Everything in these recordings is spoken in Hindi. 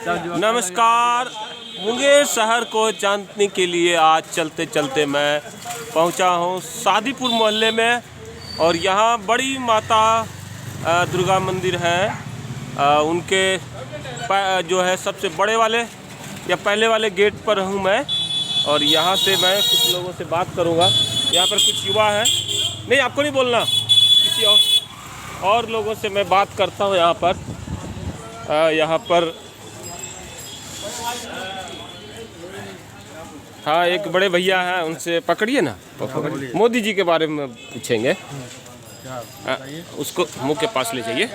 नमस्कार। मुंगेर शहर को जानने के लिए आज चलते चलते मैं पहुंचा हूं सादीपुर मोहल्ले में और यहां बड़ी माता दुर्गा मंदिर है। उनके जो है सबसे बड़े वाले या पहले वाले गेट पर हूं मैं और यहां से मैं कुछ लोगों से बात करूंगा। यहां पर कुछ युवा हैं, नहीं आपको नहीं बोलना, किसी और लोगों से मैं बात करता हूं। यहाँ पर हाँ एक बड़े भैया हैं, उनसे पकड़िए ना, मोदी जी के बारे में पूछेंगे। उसको मुंह के पास ले जाइए।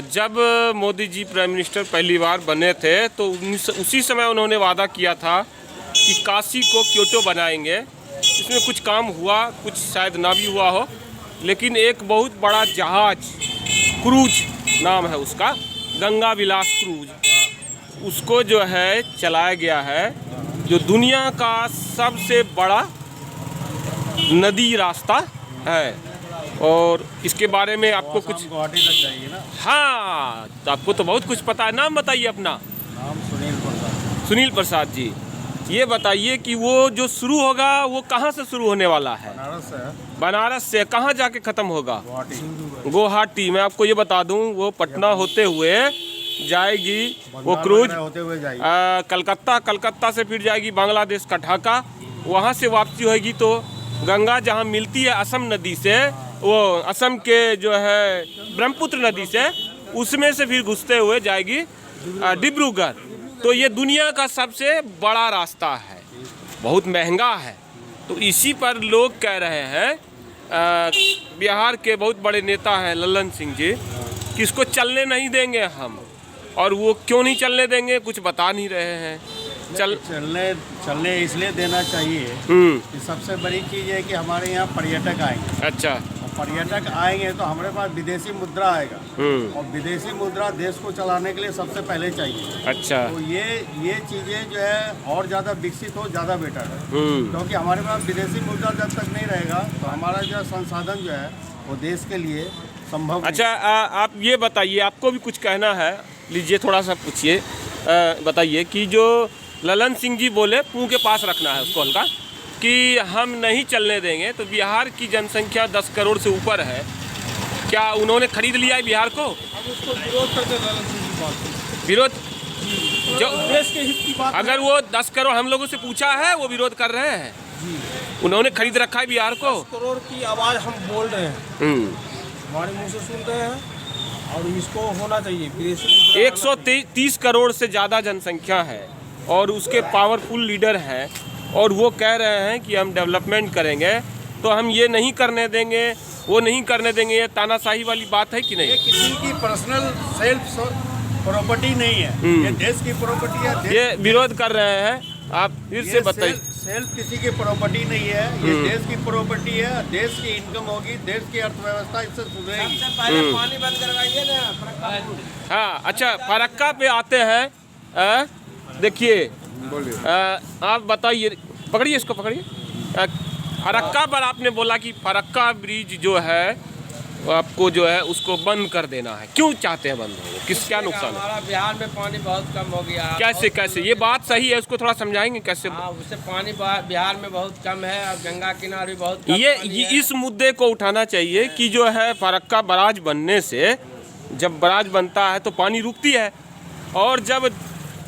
जब मोदी जी प्राइम मिनिस्टर पहली बार बने थे तो उसी समय उन्होंने वादा किया था कि काशी को क्योटो बनाएंगे। इसमें कुछ काम हुआ, कुछ शायद ना भी हुआ हो, लेकिन एक बहुत बड़ा जहाज, क्रूज नाम है उसका, गंगा विलास क्रूज, उसको जो है चलाया गया है, जो दुनिया का सबसे बड़ा नदी रास्ता है। और इसके बारे में आपको कुछ गुवाहाटी तक जाइए ना। हाँ, तो आपको तो बहुत कुछ पता है। नाम बताइए अपना। नाम सुनील प्रसाद। सुनील प्रसाद जी, ये बताइए कि वो जो शुरू होगा वो कहाँ से शुरू होने वाला है? बनारस से। बनारस से कहाँ जाके ख़त्म होगा? गुवाहाटी। गुवाहाटी। मैं आपको ये बता दूं, वो पटना होते हुए जाएगी, वो क्रूज होते हुए जाएगी कलकत्ता से फिर जाएगी बांग्लादेश का ढाका, वहाँ से वापसी होगी तो गंगा जहाँ मिलती है असम नदी से, वो असम के जो है ब्रह्मपुत्र नदी से, उसमें से फिर घुसते हुए जाएगी डिब्रूगढ़। तो ये दुनिया का सबसे बड़ा रास्ता है, बहुत महंगा है। तो इसी पर लोग कह रहे हैं, बिहार के बहुत बड़े नेता हैं लल्लन सिंह जी, कि इसको चलने नहीं देंगे हम। और वो क्यों नहीं चलने देंगे कुछ बता नहीं रहे हैं। चलने इसलिए देना चाहिए कि सबसे बड़ी चीज़ है कि हमारे यहाँ पर्यटक आएंगे। अच्छा। और पर्यटक आएंगे तो हमारे पास विदेशी मुद्रा आएगा और विदेशी मुद्रा देश को चलाने के लिए सबसे पहले चाहिए। अच्छा। तो ये चीज़ें जो है और ज़्यादा विकसित हो, ज़्यादा बेटर है। क्योंकि हमारे पास विदेशी मुद्रा जब तक नहीं रहेगा तो हमारा जो संसाधन जो है वो देश के लिए संभव। अच्छा, आप ये बताइए, आपको भी कुछ कहना है, लीजिए थोड़ा सा पूछिए। बताइए कि जो लल्लन सिंह जी बोले, मुंह के पास रखना है उसको हल्का, कि हम नहीं चलने देंगे, तो बिहार की जनसंख्या 10 करोड़ से ऊपर है, क्या उन्होंने खरीद लिया है बिहार को? अब उसको विरोध करते लल्लन सिंह की बात। विरोध जो देश के हित की बात, अगर वो 10 करोड़ हम लोगों से पूछा है, वो विरोध कर रहे हैं। उन्होंने खरीद रखा है बिहार को। 10 करोड़ की आवाज़ हम बोल रहे हैं, हमारे मुँह से सुनते हैं और इसको होना चाहिए। 130 करोड़ से ज़्यादा जनसंख्या है और उसके पावरफुल लीडर हैं, और वो कह रहे हैं कि हम डेवलपमेंट करेंगे, तो हम ये नहीं करने देंगे, वो नहीं करने देंगे। ये तानाशाही वाली बात है कि नहीं? ये किसी की पर्सनल सेल्फ प्रॉपर्टी नहीं है, ये देश की प्रॉपर्टी है। ये विरोध कर रहे हैं, आप फिर से बताइए। सेल्फ किसी की प्रॉपर्टी नहीं है, ये देश की प्रॉपर्टी है। देश की इनकम होगी, देश की अर्थव्यवस्था इससे सुधरेगी। सबसे पहले पानी बंद करवाइए ना। हाँ, अच्छा, फरक्का पे आते हैं। देखिए, आप बताइए, पकड़िए इसको, पकड़िए। फरक्का पर आपने बोला कि फरक्का ब्रिज जो है आपको जो है उसको बंद कर देना है, क्यों चाहते हैं बंद हो? क्या नुकसान है? हमारा बिहार में पानी बहुत कम हो गया। कैसे ये बात सही है, उसको थोड़ा समझाएंगे कैसे? हाँ, उससे पानी बिहार में बहुत कम है और गंगा किनारे भी बहुत कम ये इस मुद्दे को उठाना चाहिए कि जो है फरक्का बराज बनने से, जब बराज बनता है तो पानी रुकती है, और जब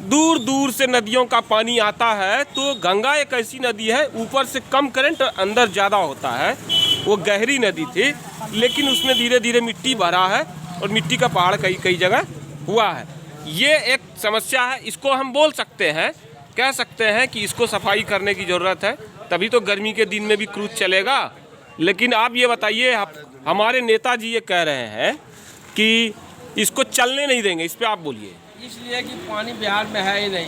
दूर दूर से नदियों का पानी आता है तो गंगा एक ऐसी नदी है, ऊपर से कम करंट, अंदर ज़्यादा होता है। वो गहरी नदी थी, लेकिन उसमें धीरे धीरे मिट्टी भरा है और मिट्टी का पहाड़ कई जगह हुआ है। ये एक समस्या है, इसको हम बोल सकते हैं, कह सकते हैं कि इसको सफाई करने की ज़रूरत है, तभी तो गर्मी के दिन में भी क्रूज चलेगा। लेकिन आप ये बताइए, हमारे नेताजी ये कह रहे हैं कि इसको चलने नहीं देंगे, इस पर आप बोलिए। इसलिए कि पानी बिहार में है ही नहीं,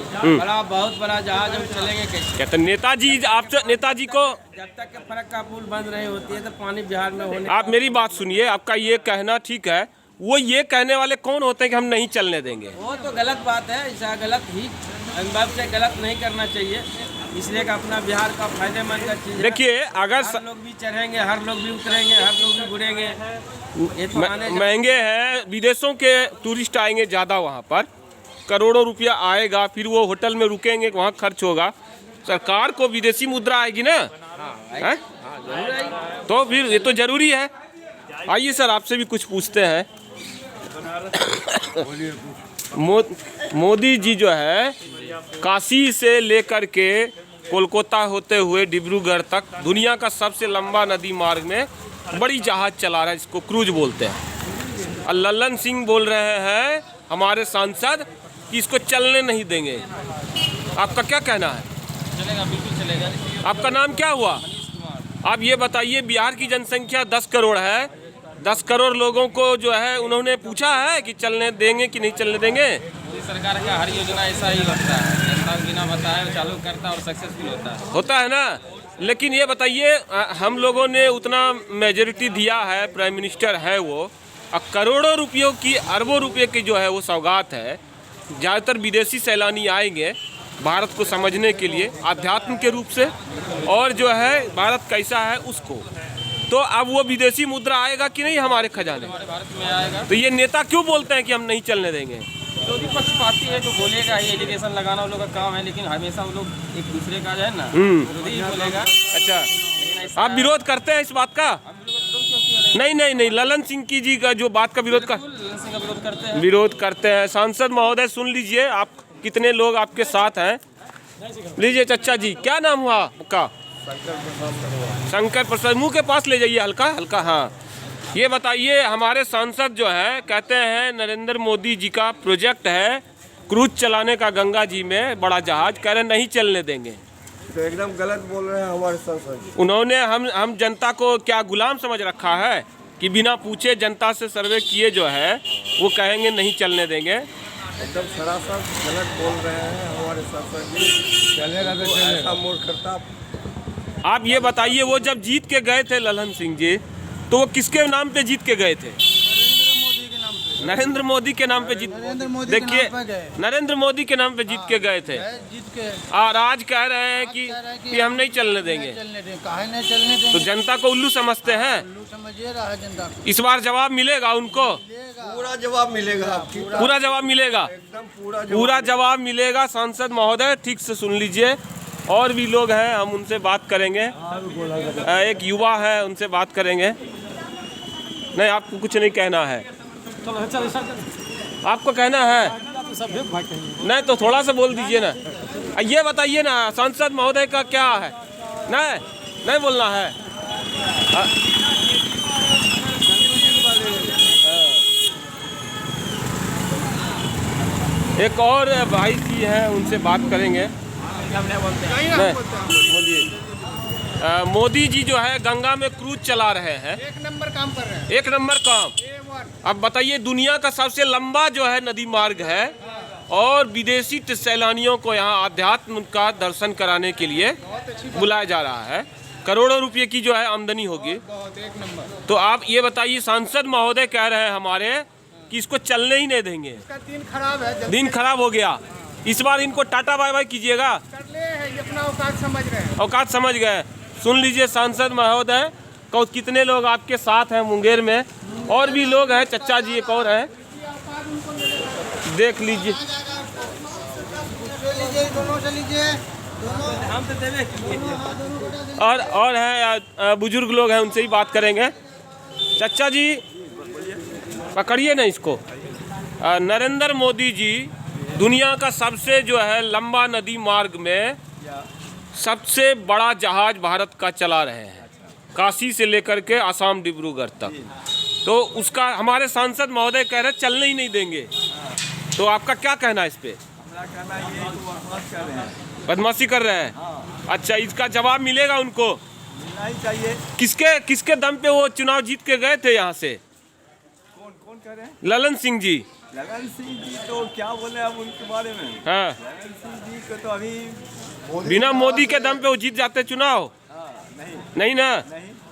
बहुत बड़ा जहाज हम चलेंगे कैसे? कहते नेताजी, आप नेताजी को जब तक के फरक्का पुल बंद नहीं होती है तो पानी बिहार में होने। आप मेरी बात सुनिए, आपका ये कहना ठीक है, वो ये कहने वाले कौन होते हैं कि हम नहीं चलने देंगे? वो तो गलत बात है, ऐसा गलत ही अनुभव से गलत नहीं करना चाहिए, इसलिए कि अपना बिहार का फायदेमंद का चीज़। देखिए, अगर हर लोग भी चढ़ेंगे, हर लोग भी उतरेंगे, हर लोग भी घुरेंगे। ये तो महंगे हैं, विदेशों के टूरिस्ट आएंगे ज़्यादा वहाँ पर, करोड़ों रुपया आएगा, फिर वो होटल में रुकेंगे, वहाँ खर्च होगा, सरकार को विदेशी मुद्रा आएगी ना, हैं? तो फिर ये तो जरूरी है। आइए सर, आपसे भी कुछ पूछते हैं। मोदी जी जो है काशी से लेकर के कोलकाता होते हुए डिब्रूगढ़ तक दुनिया का सबसे लंबा नदी मार्ग में बड़ी जहाज चला रहा है, इसको क्रूज बोलते हैं। और लल्लन सिंह बोल रहे हैं हमारे सांसद कि इसको चलने नहीं देंगे। आपका क्या कहना है? चलेगा, बिल्कुल चलेगा। आपका नाम क्या हुआ? आप ये बताइए, बिहार की जनसंख्या 10 करोड़ है, 10 करोड़ लोगों को जो है उन्होंने पूछा है कि चलने देंगे कि नहीं चलने देंगे? सरकार का हर योजना ऐसा ही होता है, जनता बिना बताए चालू करता है और सक्सेसफुल होता है ना। लेकिन ये बताइए, हम लोगों ने उतना मेजोरिटी दिया है, प्राइम मिनिस्टर है वो, करोड़ों रुपयों की, अरबों रुपये की जो है वो सौगात है। ज़्यादातर विदेशी सैलानी आएंगे भारत को समझने के लिए आध्यात्म के रूप से, और जो है भारत कैसा है उसको। तो अब वो विदेशी मुद्रा आएगा कि नहीं हमारे खजाने? हमारे भारत में आएगा। तो ये नेता क्यों बोलते हैं कि हम नहीं चलने देंगे? तो पक्षपाती है तो बोलेगा ही, एजुकेशन लगाना उन लोगों का काम है, लेकिन हमेशा वो लोग एक दूसरे का जो है ना विरोधी ही बोलेगा। अच्छा, आप विरोध करते हैं इस बात का? नहीं, ललन सिंह की जी का जो बात का विरोध विरोध करते हैं। सांसद महोदय सुन लीजिए, आप कितने लोग आपके साथ हैं। लीजिए चचा जी, क्या नाम हुआ आपका? शंकर प्रसाद। मुंह के पास ले जाइए, हल्का हल्का। हाँ, ये बताइए, हमारे सांसद जो है कहते हैं नरेंद्र मोदी जी का प्रोजेक्ट है क्रूज चलाने का गंगा जी में, बड़ा जहाज, कह रहे नहीं चलने देंगे। तो एकदम गलत बोल रहे हैं हमारे सांसद। उन्होंने हम जनता को क्या गुलाम समझ रखा है कि बिना पूछे जनता से सर्वे किए जो है वो कहेंगे नहीं चलने देंगे? एकदम सरासर गलत बोल रहे हैं हमारे सांसद जी। चलेगा तो चलेगा, मूर्खता। आप ये बताइए, वो जब जीत के गए थे ललन सिंह जी, तो वो किसके नाम पे जीत के गए थे? नरेंद्र मोदी के नाम पे जीत। देखिए, नरेंद्र मोदी के नाम पे जीत के गए थे, और आज कह रहे हैं कि हम नहीं चलने देंगे। तो जनता को उल्लू समझते हैं। इस बार जवाब मिलेगा उनको, पूरा जवाब मिलेगा। पूरा जवाब मिलेगा, पूरा जवाब मिलेगा। सांसद महोदय ठीक से सुन लीजिए, और भी लोग हैं, हम उनसे बात करेंगे। एक युवा है, उनसे बात करेंगे। नहीं, आपको कुछ नहीं कहना है? आपको कहना है? नहीं तो थोड़ा सा बोल दीजिए ना। ये बताइए ना, सांसद महोदय का क्या है? नहीं बोलना है। एक और भाई जी है, उनसे बात करेंगे। बोलिए। मोदी जी जो है गंगा में क्रूज चला रहे हैं, 1 नंबर काम कर रहे हैं। 1 नंबर काम। अब बताइए, दुनिया का सबसे लंबा जो है नदी मार्ग है, और विदेशी सैलानियों को यहाँ आध्यात्म का दर्शन कराने के लिए बुलाया जा रहा है। करोड़ों रुपए की जो है आमदनी होगी। 1 नंबर। तो आप ये बताइए, सांसद महोदय कह रहे हैं हमारे कि इसको चलने ही नहीं देंगे। इसका दिन खराब है, दिन खराब हो गया। इस बार इनको टाटा बाय बाय कीजिएगा। कर ले है, अपना औकात समझ रहे हैं। औकात समझ गए। सुन लीजिए सांसद महोदय को, कितने लोग आपके साथ हैं मुंगेर में, और भी लोग हैं। चचा जी एक और हैं, देख लीजिए। और हैं बुजुर्ग लोग हैं, उनसे ही बात करेंगे। चचा जी पकड़िए ना इसको। नरेंद्र मोदी जी दुनिया का सबसे जो है लंबा नदी मार्ग में सबसे बड़ा जहाज भारत का चला रहे हैं, काशी से लेकर के आसाम डिब्रूगढ़ तक। तो उसका हमारे सांसद महोदय कह रहे चलने ही नहीं देंगे। तो आपका क्या कहना है इस पे? बदमाशी कर रहे हैं। अच्छा, इसका जवाब मिलेगा उनको? मिलना ही चाहिए। किसके दम पे वो चुनाव जीत के गए थे यहाँ से? कौन कह रहे हैं? ललन सिंह जी। ललन सिंह जी तो क्या बोले अब उनके बारे में? हाँ, ललन सिंह जी को तो अभी बिना मोदी के दम पे वो जीत जाते चुनाव? नहीं ना।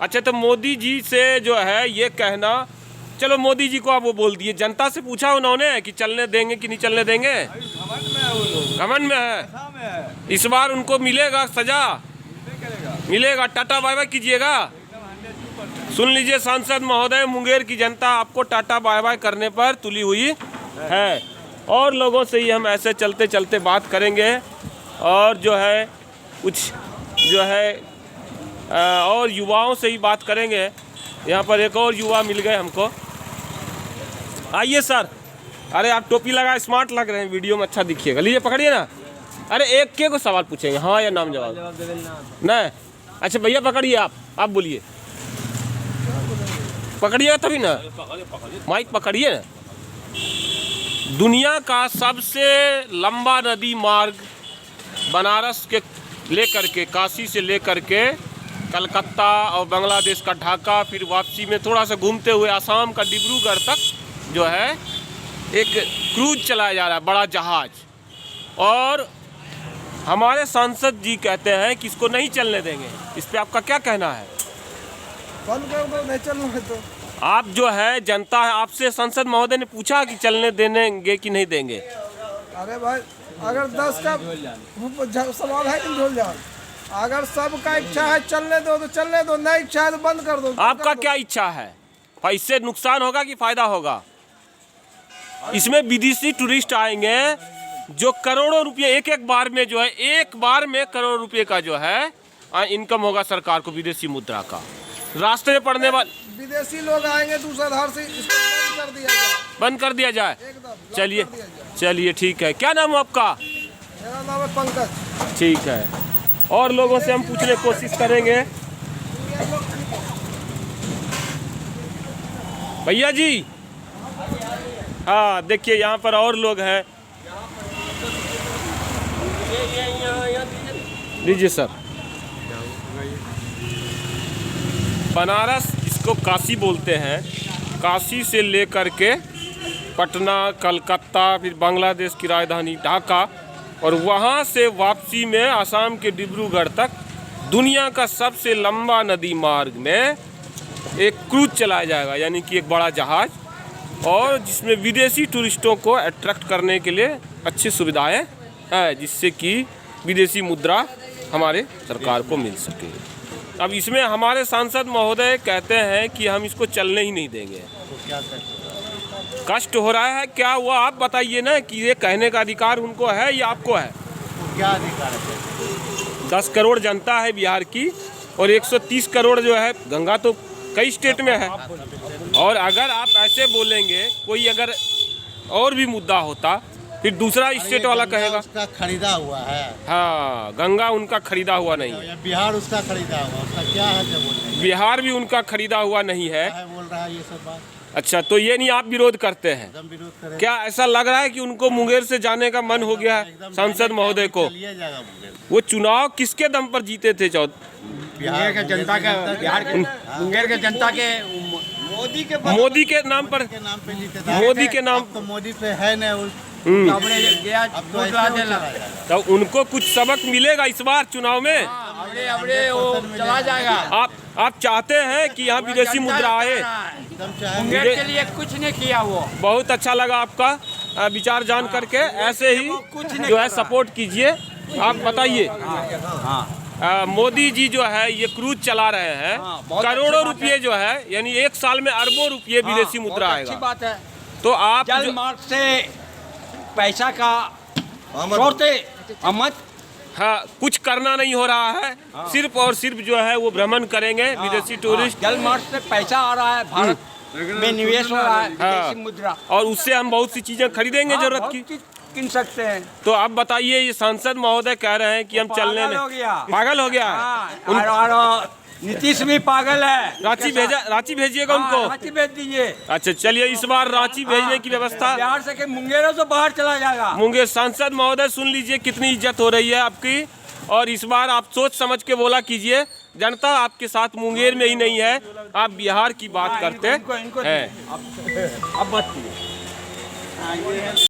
अच्छा, तो मोदी जी से जो है ये कहना, चलो मोदी जी को आप वो बोल दिए, जनता से पूछा उन्होंने कि चलने देंगे कि नहीं चलने देंगे? घमंड में है वो लोग। घमंड में है। इस बार उनको मिलेगा सजा, मिलेगा। टाटा बाय बाय कीजिएगा। सुन लीजिए सांसद महोदय, मुंगेर की जनता आपको टाटा बाय बाय करने पर तुली हुई है। और लोगों से ही हम ऐसे चलते चलते बात करेंगे और जो है कुछ जो है और युवाओं से ही बात करेंगे। यहाँ पर एक और युवा मिल गए हमको। आइए सर। अरे आप टोपी लगाए स्मार्ट लग रहे हैं, वीडियो में अच्छा दिखिएगा। लीजिए पकड़िए ना। अरे एक के को सवाल पूछेंगे, हाँ या नाम जवाब नहीं। अच्छा भैया पकड़िए, आप बोलिए। पकड़िएगा तभी ना, माइक पकड़िए ना। दुनिया का सबसे लंबा नदी मार्ग बनारस के लेकर के, काशी से लेकर के कलकत्ता और बांग्लादेश का ढाका, फिर वापसी में थोड़ा सा घूमते हुए आसाम का डिब्रूगढ़ तक जो है एक क्रूज चलाया जा रहा है, बड़ा जहाज। और हमारे सांसद जी कहते हैं कि इसको नहीं चलने देंगे। इस पे आपका क्या कहना है? बंद कर दो, नहीं चलना है तो। आप जो है जनता है, आपसे सांसद महोदय ने पूछा कि चलने देंगे कि नहीं देंगे? अरे भाई अगर 10 का सवाल है कि झोल जाओ। अगर सबका इच्छा है चलने दो तो चलने दो, नहीं इच्छा है तो बंद कर दो। आपका क्या इच्छा है? इससे नुकसान होगा कि फायदा होगा? इसमें विदेशी टूरिस्ट आएंगे जो करोड़ों रुपये एक बार में जो है, एक बार में करोड़ रुपये का जो है इनकम होगा सरकार को, विदेशी मुद्रा का। रास्ते में पड़ने वाले विदेशी लोग आएंगे दूसरा से, इसको बंद कर दिया जाए। बंद कर दिया जाए। एकदम चलिए चलिए ठीक है। क्या नाम है आपका? मेरा नाम है पंकज। ठीक है। और लोगों से हम पूछने की कोशिश करेंगे। भैया जी, हाँ देखिए यहाँ पर और लोग हैं। लीजिए सर। बनारस, इसको काशी बोलते हैं। काशी से लेकर के पटना, कलकत्ता, फिर बांग्लादेश की राजधानी ढाका, और वहाँ से वापसी में आसाम के डिब्रूगढ़ तक दुनिया का सबसे लंबा नदी मार्ग में एक क्रूज चलाया जाएगा, यानी कि एक बड़ा जहाज़, और जिसमें विदेशी टूरिस्टों को अट्रैक्ट करने के लिए अच्छी सुविधाएं हैं, जिससे कि विदेशी मुद्रा हमारे सरकार को मिल सके। अब इसमें हमारे सांसद महोदय कहते हैं कि हम इसको चलने ही नहीं देंगे। तो क्या करें? कष्ट हो रहा है, क्या हुआ आप बताइए ना, कि ये कहने का अधिकार उनको है या आपको है? तो क्या अधिकार है? 10 करोड़ जनता है बिहार की, और 130 करोड़ जो है, गंगा तो कई स्टेट में है। और अगर आप ऐसे बोलेंगे, कोई अगर और भी मुद्दा होता, फिर दूसरा स्टेट वाला कहेगा उसका खरीदा हुआ है। हाँ, गंगा उनका खरीदा हुआ नहीं है। बिहार उसका खरीदा हुआ, उसका क्या है जो बोल रहे हैं? बिहार भी उनका खरीदा हुआ नहीं है। बोल रहा है ये सब बात। अच्छा, तो ये नहीं आप विरोध करते हैं? एकदम विरोध करें। क्या ऐसा लग रहा है कि उनको मुंगेर से जाने का मन हो गया है सांसद महोदय को? वो चुनाव किसके दम पर जीते थे? बिहार के जनता का, बिहार के मुंगेर के जनता के मोदी के नाम पर जीते थे। मोदी के नाम तो मोदी पे है न। तो उनको कुछ सबक मिलेगा इस बार चुनाव में। वो चला जाएगा। आप चाहते हैं कि यहाँ विदेशी मुद्रा आए? मुंगेर के लिए कुछ नहीं किया वो। बहुत अच्छा लगा आपका विचार जान करके। ऐसे ही जो है सपोर्ट कीजिए। आप बताइए, मोदी जी जो है ये क्रूज चला रहे हैं, करोड़ों रुपये जो है, यानी एक साल में अरबों रुपये विदेशी मुद्रा आएगा। बात है। तो आप जल मार्ग से पैसा का छोड़ते अमत, हाँ, कुछ करना नहीं हो रहा है। सिर्फ और सिर्फ जो है वो भ्रमण करेंगे विदेशी टूरिस्ट। जल मार्ग से पैसा आ रहा है, भारत में निवेश हो रहा है, विदेशी मुद्रा, और उससे हम बहुत सी चीजें खरीदेंगे जरूरत की, किन सकते हैं। तो आप बताइए, ये सांसद महोदय कह रहे हैं कि हम चलने नहीं। पागल हो गया है। और नीतीश भी पागल है। रांची भेजिएगा उनको। रांची भेज दीजिए। अच्छा चलिए, इस बार रांची भेजने की व्यवस्था। बिहार से मुंगेरों से बाहर चला जाएगा। मुंगेर सांसद महोदय सुन लीजिए कितनी इज्जत हो रही है आपकी, और इस बार आप सोच समझ के बोला कीजिए। जनता आपके साथ मुंगेर में ही नहीं है, आप बिहार की बात करते हैं। अब मत